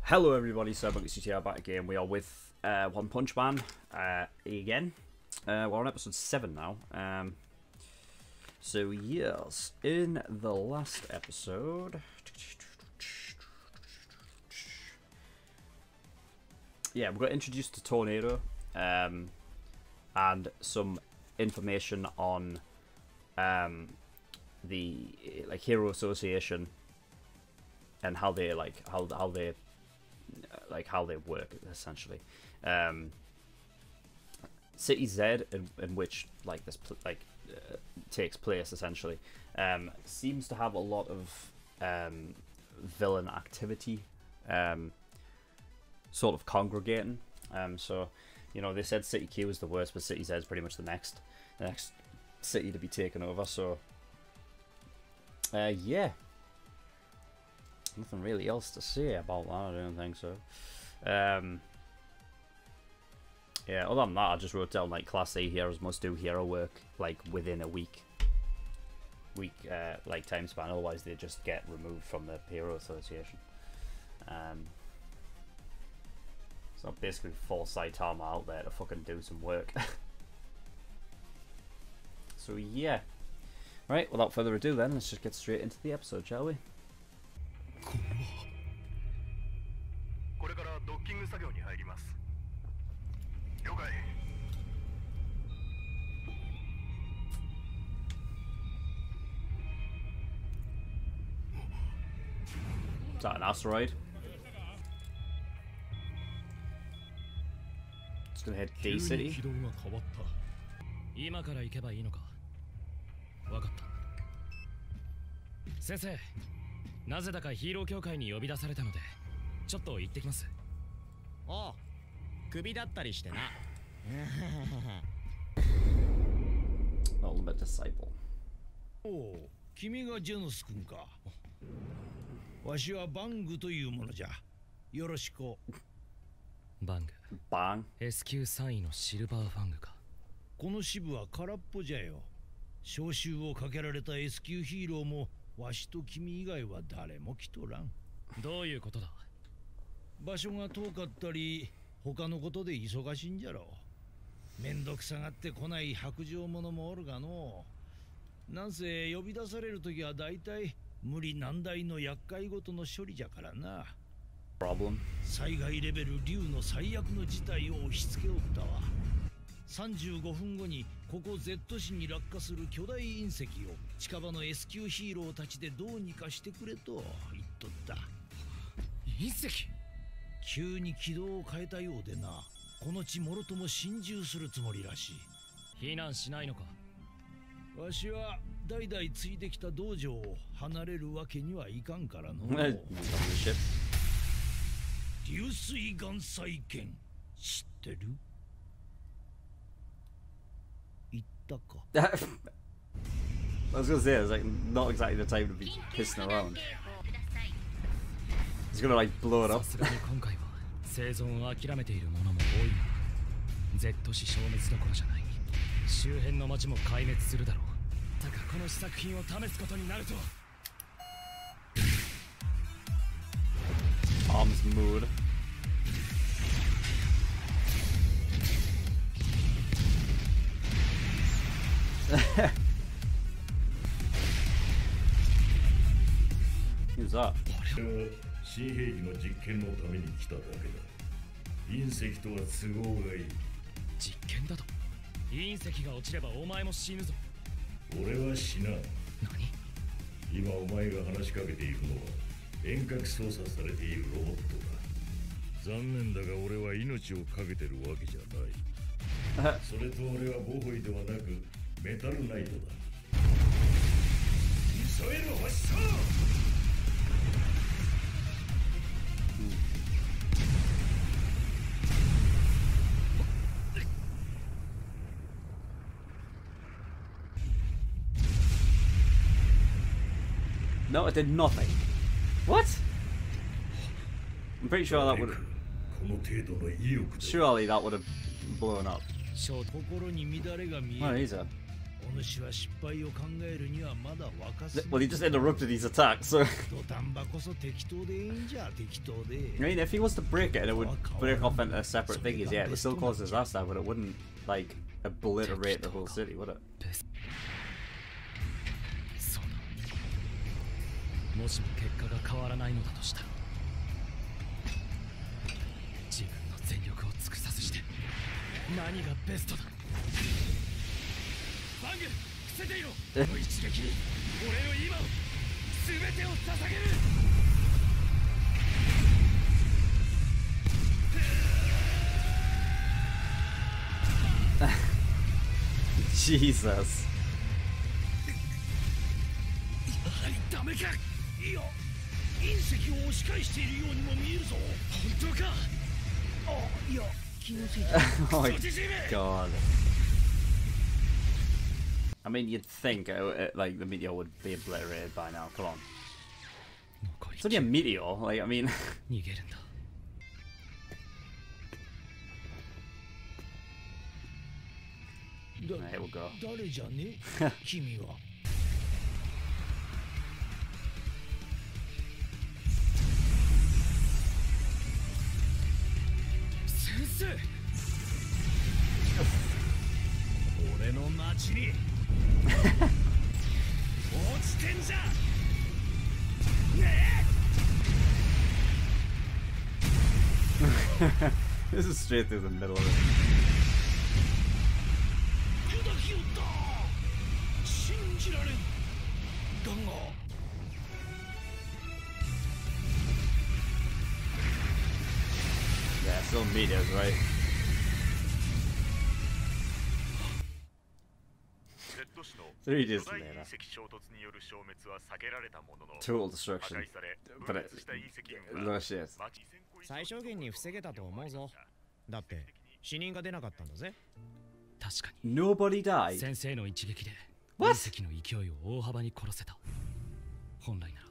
Hello everybody, so CTR back again. We are with One Punch Man again. We're on episode 7 now. So yes, in the last episode, yeah, we got introduced to Tornado and some information on the Hero Association and how they how they work essentially. City Z, in which this takes place essentially, seems to have a lot of villain activity sort of congregating. So you know, they said City Q is the worst, but City Z is pretty much the next city to be taken over. So yeah, nothing really else to say about that, I don't think so. Yeah, other than that, I just wrote down Class A heroes must do hero work within a week time span, otherwise they just get removed from the Hero Association. So basically force Saitama out there to fucking do some work. So yeah. Right, without further ado then, let's just get straight into the episode, shall we? Is that an asteroid? It's gonna hit D City. Sensei, なぜだかヒーロー協会に呼び出されたので、ちょっと行ってきます。おう、首だったりしてな。Ultimate Disciple。おお、君がジェノス君か。わしはバングというものじゃ。よろしく。バング。バン。S 級3位のシルバーファングか。この支部は空っぽじゃよ。招集をかけられた S 級ヒーローもわしと君以外は誰も来とらん。どういうことだ？場所が遠かったり他のことで忙しいんじゃろう。めんどくさがってこない白状者もおるがの。なんせ呼び出されるときはだいたい無理難題の厄介ごとの処理じゃからな。災害レベル竜の最悪の事態を押し付けおったわ。35分後にここ Z 市に落下する巨大隕石を近場の S 級ヒーローたちでどうにかしてくれと言っとった。隕石？急に軌道を変えたようでな、この地もろとも心中するつもりらしい。避難しないのか？わしは代々継いできた道場を離れるわけにはいかんからの。流水岩彩剣知ってる？I was gonna say, it's not exactly the time to be pissing around. He's gonna blow it up. 今回は生存を諦めている者も多いが、Z 市消滅どころじゃない。周辺の町も壊滅するだろう。だがこの試作品を試すことになると。Arms mood. Who's that? 新兵器の実験のために来ただけだ。隕石とは都合がいい。実験だと？隕石が落ちればお前も死ぬぞ。俺は死なん。何？今お前が話しかけているのは遠隔操作されているロボットだ。残念だが俺は命を懸けてるわけじゃない。それと俺はボホイではなくメタルナイトだ。ミサイル発射！No, it did nothing. What? I'm pretty sure that would. Surely that would have blown up. What is it? Well, he just interrupted his attack, so... I mean, if he was to break it and it would break off into separate thingies, yeah, it would still cause disaster, but it wouldn't, like, obliterate the whole city, would it? もしも結果が変わらないのだとしたら自分の全力を尽くさずして何がベストだバング伏せていろこの一撃に俺の今を全てを捧げる Jesus. ダメかいや隕石を押し返しているようにも見えるぞ本当かあいや気のせいだ Oh my god. I mean, you'd think like the meteor would be obliterated by now. Come on. It's only a meteor. Like, I mean. 逃げるんだ Here we'll go. 誰じゃね君は 俺の町に落ちてんじゃねえ This is straight through the middle of it. 砕きよった信じられんだが Yeah, still meteors, right? Three days later. Total destruction. But no shit. 最小限に防げたと思うぞ。だって死人が出なかったんだぜ。確かに Nobody died. 先生の一撃で隕石の勢いを大幅に殺せた。本来なら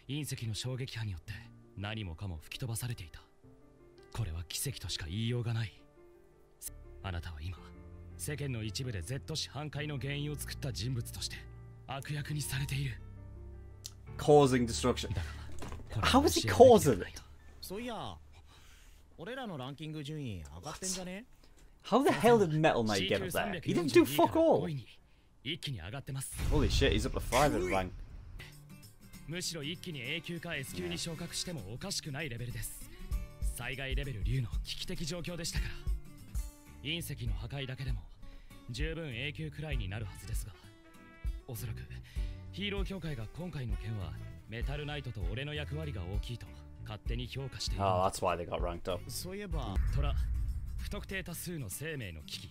隕石の衝撃波によって何もかも吹き飛ばされていた。これは奇跡としか言いようがない。あなたは今世間の一部で Z 市反壊の原因を作った人物として悪役にされている。 Causing destruction. How is he causing it? そういや、俺らのランキング順位上がってんじゃね？ How the hell did Metal Knight get up there? He didn't do fuck all. 一気に上がってます。 Holy shit, he's up to 5 in rank. むしろ一気に A 級か S 級に昇格してもおかしくないレベルです。災害レベル竜の危機的状況でしたから。隕石の破壊だけでも十分 A 級くらいになるはずですが、おそらくヒーロー協会が今回の件はメタルナイトと俺の役割が大きいと勝手に評価している。 Oh, that's why they got ranked up. そういえばトラ、不特定多数の生命の危機、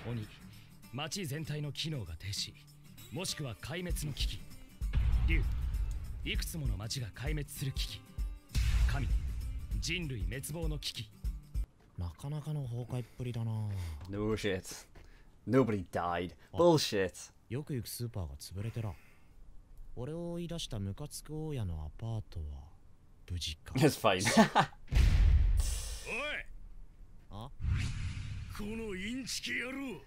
鬼、町全体の機能が停止、もしくは壊滅の危機、竜、いくつもの町が壊滅する危機、神、人類滅亡の危機。なかなかの崩壊っぷりだな。 No shit. Nobody died. Bullshit. よく行くスーパーが潰れてら。俺を追い出したムカつく大家のアパートは無事か。It's fine. おい。あ？このインチキ野郎。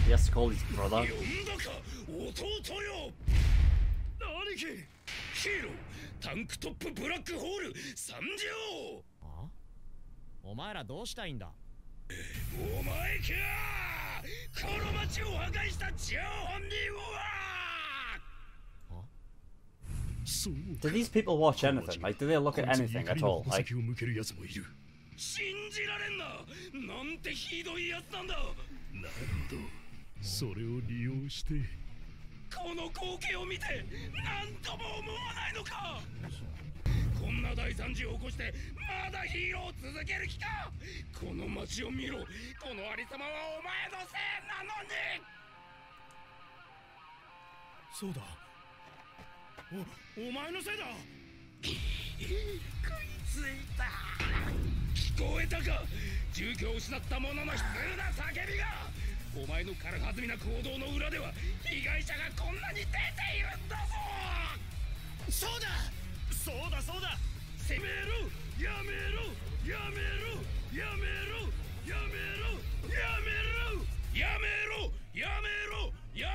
He has to call his brother. 呼んだか弟よ。兄貴、ヒーロー、タンクトップブラックホール参上。あ？お前らどうしたいんだ？お前か！この町を破壊した張本人は！ Do these people watch anything? Like, do they look at anything at all? Like, 信じられんな！なんてひどいやつなんだ！なるほど、それを利用してこの光景を見て何とも思わないのか！こんな大惨事を起こしてまだヒーローを続ける気か！この街を見ろ！このありさまはお前のせいなのに！そうだ、お前のせいだ！食いついた！聞こえたか？住居を失った者の悲痛な叫びが！お前の軽はずみな行動の裏では被害者がこんなに出ているんだぞ！そうだ！そうだそうだ！攻めろ！やめろ！やめろ！やめろ！やめろ！やめろ！やめろ！やめろ！や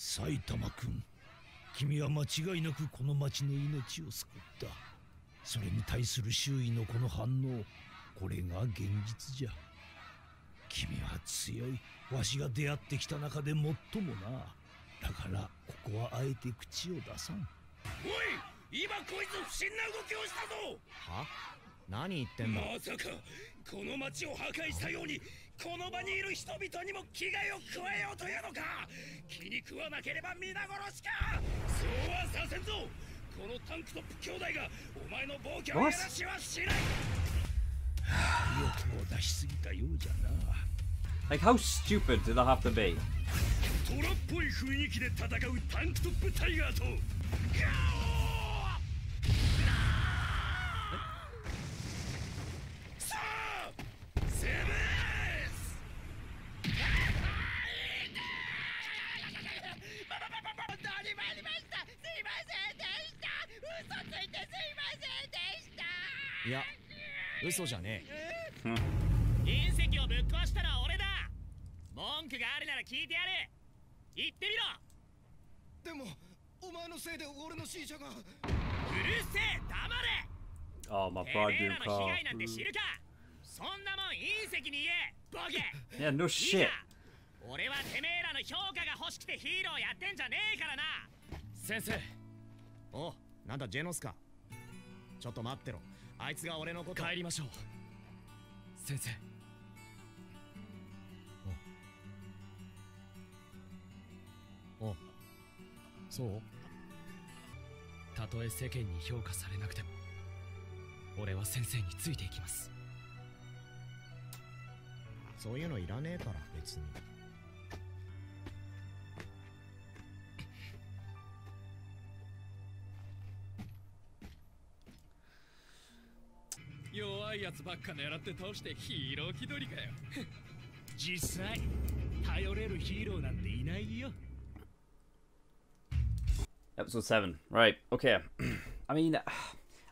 埼玉君、君は間違いなくこの町の命を救った。それに対する周囲のこの反応、これが現実じゃ。君は強い。わしが出会ってきた中で最もな。だからここはあえて口を出さん。おい、今こいつ不審な動きをしたぞ。は？何言ってんだ。まさかこの町を破壊したようにこの場にいる人々にも危害を加えようというのか。気に食わなければ皆殺しか。そうはさせんぞ。このタンクトップ兄弟がお前の暴挙をやらしはしない。欲を出しすぎたようじゃな。Like, how stupid do they have to be? トラっぽい雰囲気で戦うタンクトップタイガーとガオーさあセブンス本当に参りました。すいませんでした。嘘ついてすいませんでした。いや、嘘じゃねえ。隕石をぶっ壊したのは俺だ。文句があるなら聞いてやる。言ってみろ。でもお前のせいで俺の新車が。うるせえ、黙れ。 Oh, my て bride めえ do らの被 car. 害なんて知るか。そんなもん隕石に言え、ボケ。 Yeah, no いい shit. か、俺はてめえらの評価が欲しくてヒーローやってんじゃねえからな。先生。お、なんだジェノスか。ちょっと待ってろ。あいつが俺のこと。帰りましょう先生。お、そう？たとえ世間に評価されなくても俺は先生についていきます。そういうのいらねえから別に。弱いやつばっか狙って倒してヒーロー気取りかよ。実際頼れるヒーローなんていないよ。 Episode 7. Right, okay. I mean,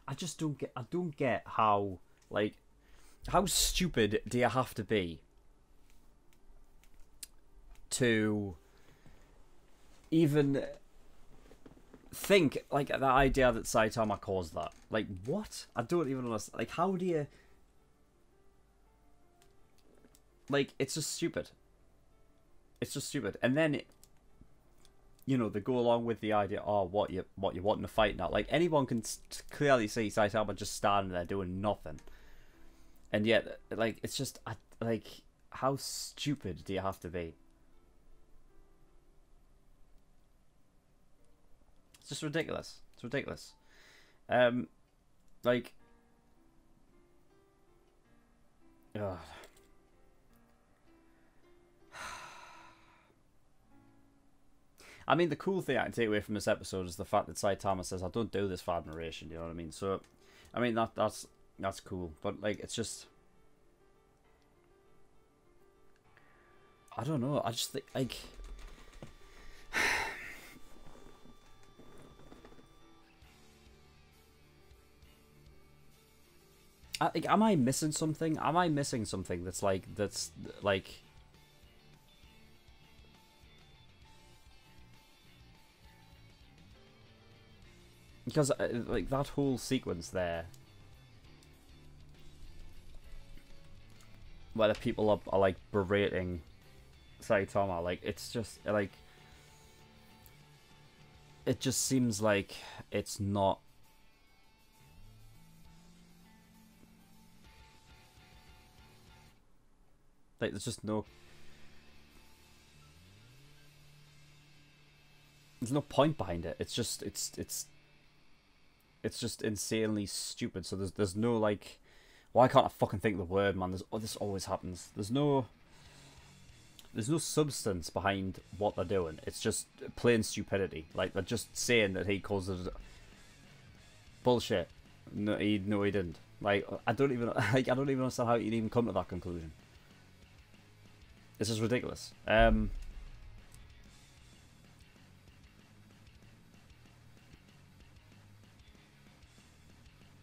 I don't get how, like, how stupid do you have to be to even think, like, the idea that Saitama caused that. Like, what? I don't even understand. Like, how do you... Like, it's just stupid. It's just stupid. And then... You know, they go along with the idea, oh, what you wanting to fight now. Like, anyone can clearly see Saitama just standing there doing nothing. And yet, like, it's just, like, how stupid do you have to be? It's just ridiculous. It's ridiculous. Like... Ugh. I mean, the cool thing I can take away from this episode is the fact that Saitama says, I don't do this for admiration, you know what I mean? So, I mean, that's cool. But, like, it's just... I don't know. I just think, like... am I missing something? Am I missing something that's like... Because, like, that whole sequence there, where the people are like, berating Saitama, like, it's just, like, it just seems like it's not... Like, there's just no... There's no point behind it. It's just, it's just insanely stupid. So there's no, like, why can't I fucking think of the word, man? This always happens. There's no substance behind what they're doing. It's just plain stupidity. Like, they're just saying that he causes bullshit. No, he didn't. Like, I don't even understand how you'd even come to that conclusion. This is ridiculous.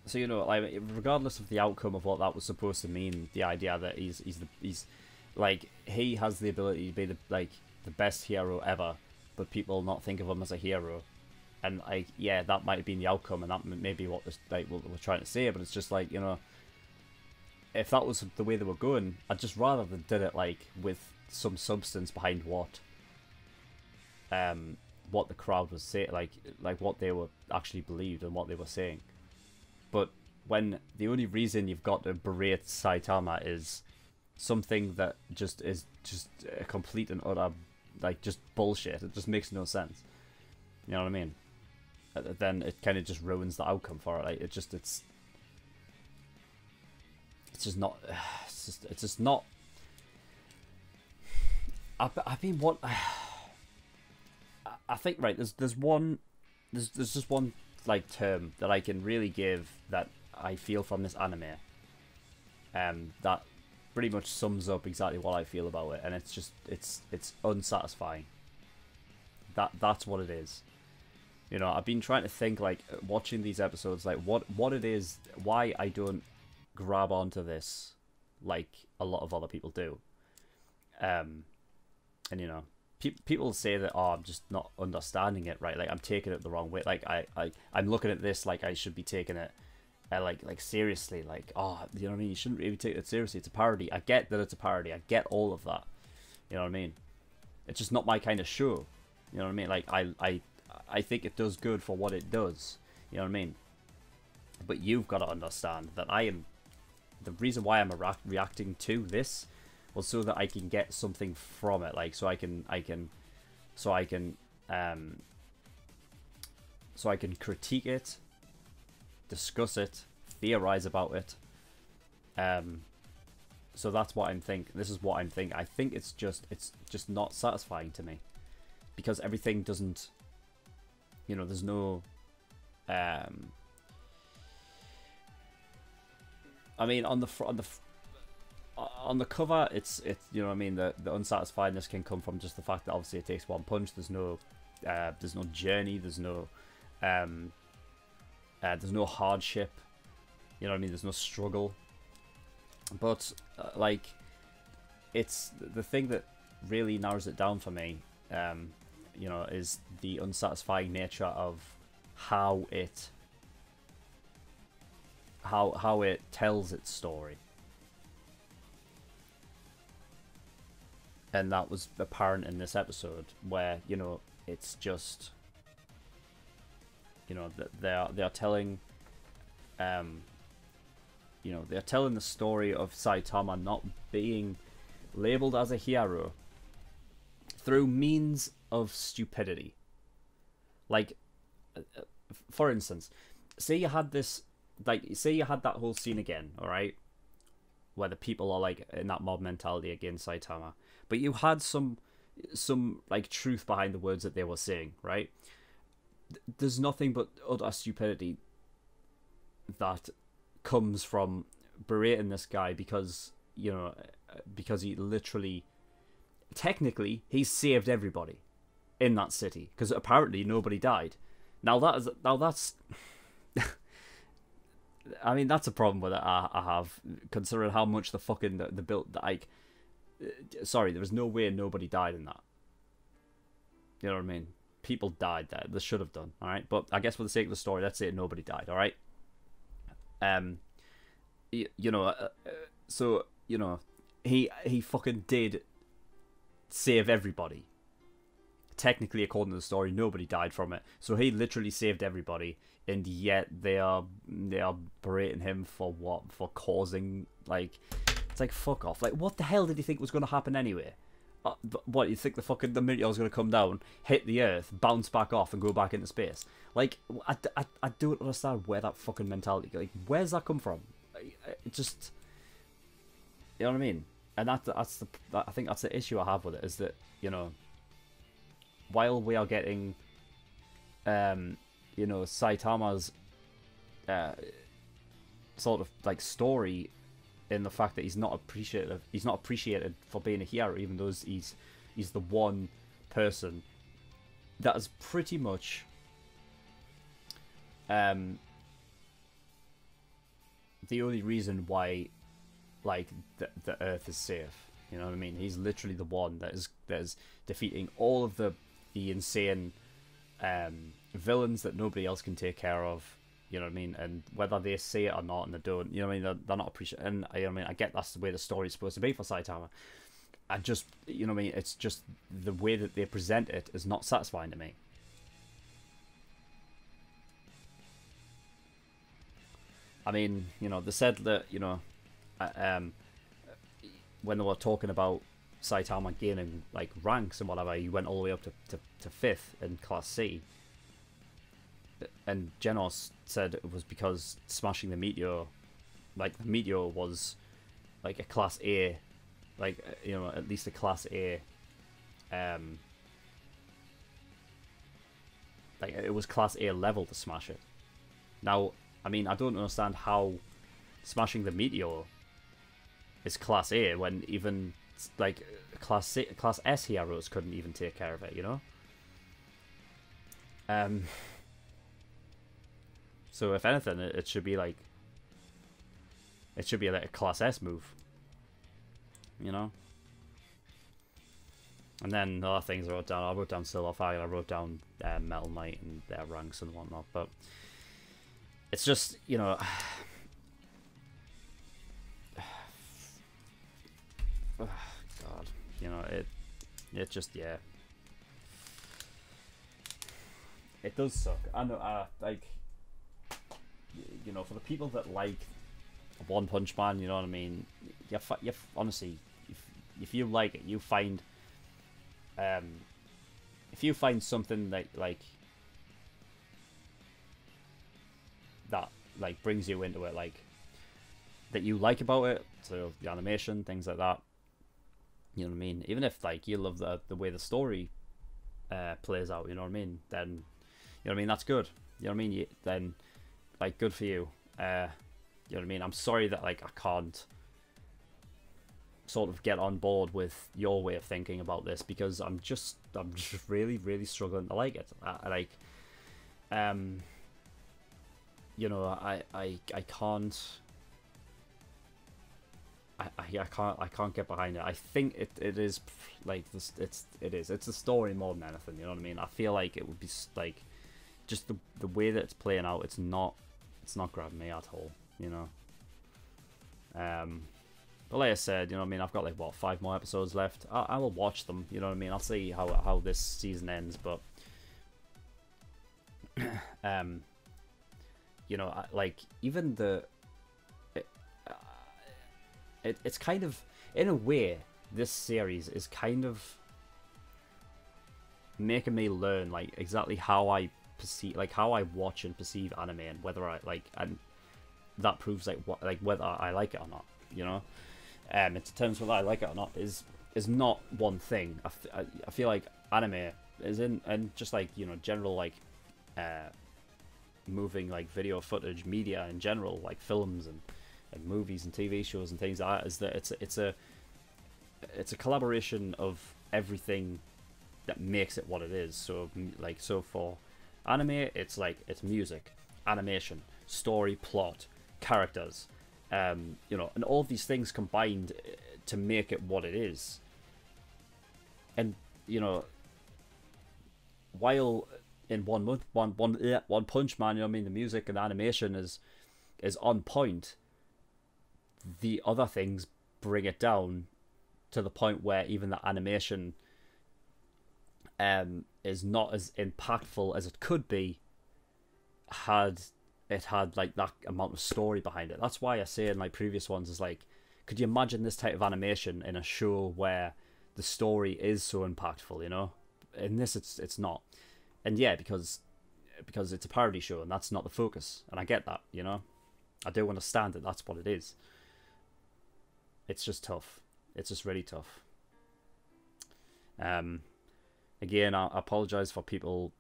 So, you know, like, regardless of the outcome of what that was supposed to mean, the idea that he's like, he has the ability to be the best hero ever, but people not think of him as a hero. And like, yeah, that might have been the outcome, and that may be what what we're trying to say. But it's just like, you know, if that was the way they were going, I'd just rather they did it like with some substance behind what the crowd was saying, like what they were actually believed and what they were saying. But when the only reason you've got to berate Saitama is something that is just a complete and utter, like, just bullshit, it just makes no sense. You know what I mean? Then it kind of just ruins the outcome for it. Like, it's just not. It's just not. I mean, what I think, right? There's just one like term that I can really give that I feel from this anime. That pretty much sums up exactly what I feel about it, and it's just it's unsatisfying. That's what it is. You know, I've been trying to think, like, watching these episodes, like what it is, why I don't grab onto this like a lot of other people do. And you know, people say that, oh, I'm just not understanding it right, like I'm taking it the wrong way, like I'm looking at this like I should be taking it like seriously, like, oh, you know what I mean, you shouldn't really take it seriously, it's a parody. I get that it's a parody, I get all of that, you know what I mean, it's just not my kind of show, you know what I mean, like I think it does good for what it does, you know what I mean, but you've got to understand that the reason why I'm reacting to this was so that I can get something from it, like so I can critique it, discuss it, theorize about it. So that's what I'm thinking. This is what I'm thinking. I think it's just not satisfying to me, because everything doesn't, you know, there's no I mean, on the cover, it's you know what I mean, the unsatisfiedness can come from just the fact that obviously it takes one punch. There's no journey. There's no hardship. You know what I mean? There's no struggle. But like, it's the thing that really narrows it down for me. You know, is the unsatisfying nature of how it tells its story. And that was apparent in this episode, where, you know, it's just, you know, that they are telling, you know, they're telling the story of Saitama not being labeled as a hero through means of stupidity. Like, for instance, say you had that whole scene again, all right, where the people are like in that mob mentality against Saitama, but you had some like truth behind the words that they were saying, right? There's nothing but utter stupidity that comes from berating this guy because, you know, because he literally, technically, he's saved everybody in that city, because apparently nobody died. Now that's I mean, that's a problem with it. I have, considering how much the fucking the built, like, sorry, there was no way nobody died in that. You know what I mean? People died there. They should have done. All right, but I guess for the sake of the story, let's say nobody died. All right. You know, so you know, he fucking did save everybody. Technically, according to the story, nobody died from it. So he literally saved everybody, and yet they are berating him for what? For causing, like, it's like, fuck off. Like, what the hell did he think was going to happen anyway? What, you think the meteor was going to come down, hit the Earth, bounce back off, and go back into space? Like, I don't understand where that fucking mentality, like, where's that come from? It just, you know what I mean? And I think that's the issue I have with it, is that, you know, while we are getting, you know, Saitama's sort of like story in the fact that he's not appreciated for being a hero, even though he's the one person that is pretty much the only reason why, like, the Earth is safe. You know what I mean? He's literally the one that is defeating all of the the insane villains that nobody else can take care of. You know what I mean? And whether they say it or not, and they don't, you know what I mean? They're not appreciated. And you know what I mean? I get that's the way the story's supposed to be for Saitama. I just, you know what I mean? It's just the way that they present it is not satisfying to me. I mean, you know, they said that, you know, when they were talking about Saitama gaining like ranks and whatever, he went all the way up to 5th in Class C. And Genos said it was because smashing the Meteor, like the Meteor was like a Class A, like, you know, at least a Class A, like it was Class A level to smash it. Now, I mean, I don't understand how smashing the Meteor is Class A when even like Class S heroes couldn't even take care of it, you know? So if anything, it should be like, it should be like a Class S move, you know? And then the other things I wrote down Silver Fire, I wrote down Metal Knight and their ranks and whatnot, but it's just, you know, oh, God, you know, it just, yeah, it does suck. I know, like, you know, for the people that like One Punch Man, you know what I mean, you honestly, if you like it, you find, if you find something that like brings you into it, like that you like about it, so the animation, things like that, you know what I mean, even if like you love the way the story plays out, you know what I mean, then, you know what I mean, that's good, you know what I mean, then like good for you, you know what I mean. I'm sorry that like I can't sort of get on board with your way of thinking about this, because I'm just really struggling to like it. You know, I can't get behind it. I think it is like this. It's a story more than anything. You know what I mean? I feel like it would be like just the way that it's playing out. It's not grabbing me at all. You know. But like I said, you know what I mean, I've got like what 5 more episodes left. I will watch them. You know what I mean? I'll see how this season ends, but you know, like even it's kind of, in a way, this series is kind of making me learn like exactly how I perceive, like how I watch and perceive anime, and whether I like, and that proves like what, like whether I like it or not. You know, in terms of whether I like it or not is not one thing. I feel like anime is and just like, you know, general like moving like video footage media in general, like films and movies and TV shows and things like that, is that it's a collaboration of everything that makes it what it is. So like, so for anime, it's like, it's music, animation, story, plot, characters, you know, and all of these things combined to make it what it is. And you know, while in One Punch Man, you know what I mean, the music and the animation is on point, the other things bring it down to the point where even the animation is not as impactful as it could be had it had like that amount of story behind it. That's why I say in like previous ones is like, could you imagine this type of animation in a show where the story is so impactful, you know? In this, it's not. And yeah, because it's a parody show and that's not the focus, and I get that, you know, I do understand that that's what it is. It's just tough. It's just really tough. Again, I apologize for people,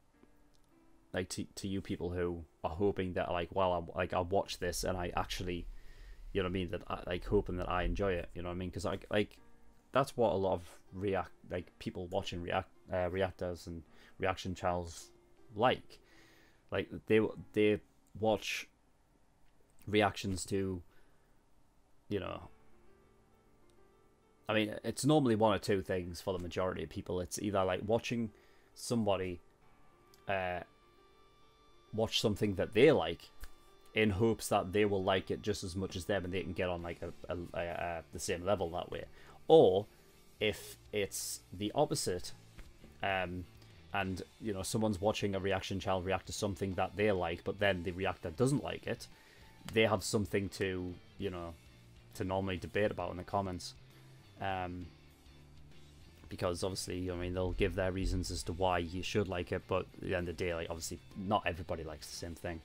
like to you people who are hoping that like, well, I'll watch this and I actually, you know what I mean, that I like hoping that I enjoy it, you know what I mean, because like that's what a lot of people watching reactors and reaction channels like they watch reactions to, you know, I mean, it's normally one or two things for the majority of people. It's either like watching somebody watch something that they like in hopes that they will like it just as much as them and they can get on like the same level that way, or if it's the opposite, and you know, someone's watching a reaction channel react to something that they like, but then the reactor doesn't like it, they have something to, you know, to normally debate about in the comments, because obviously, I mean, they'll give their reasons as to why you should like it, but at the end of the day, like, obviously not everybody likes the same thing.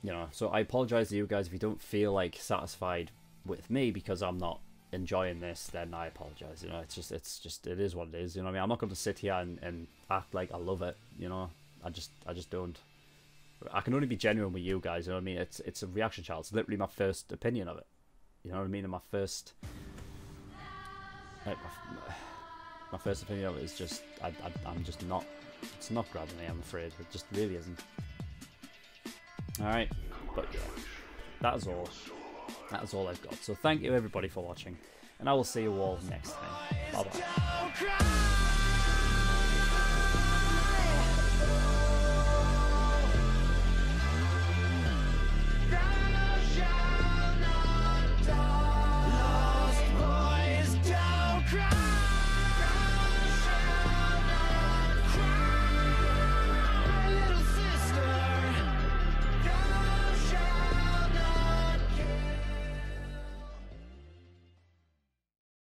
You know, so I apologize to you guys if you don't feel like satisfied with me because I'm not enjoying this. Then I apologize. You know, it's just it is what it is. You know what I mean? I'm not going to sit here and act like I love it. You know, I just don't. I can only be genuine with you guys. You know what I mean? It's a reaction channel. It's literally my first opinion of it. You know what I mean? And my first, like, my first opinion of it is just I'm just not. It's not grabbing me. I'm afraid it just really isn't. All right, but yeah, that is all. That is all I've got. So thank you everybody for watching, and I will see you all next time. Bye bye.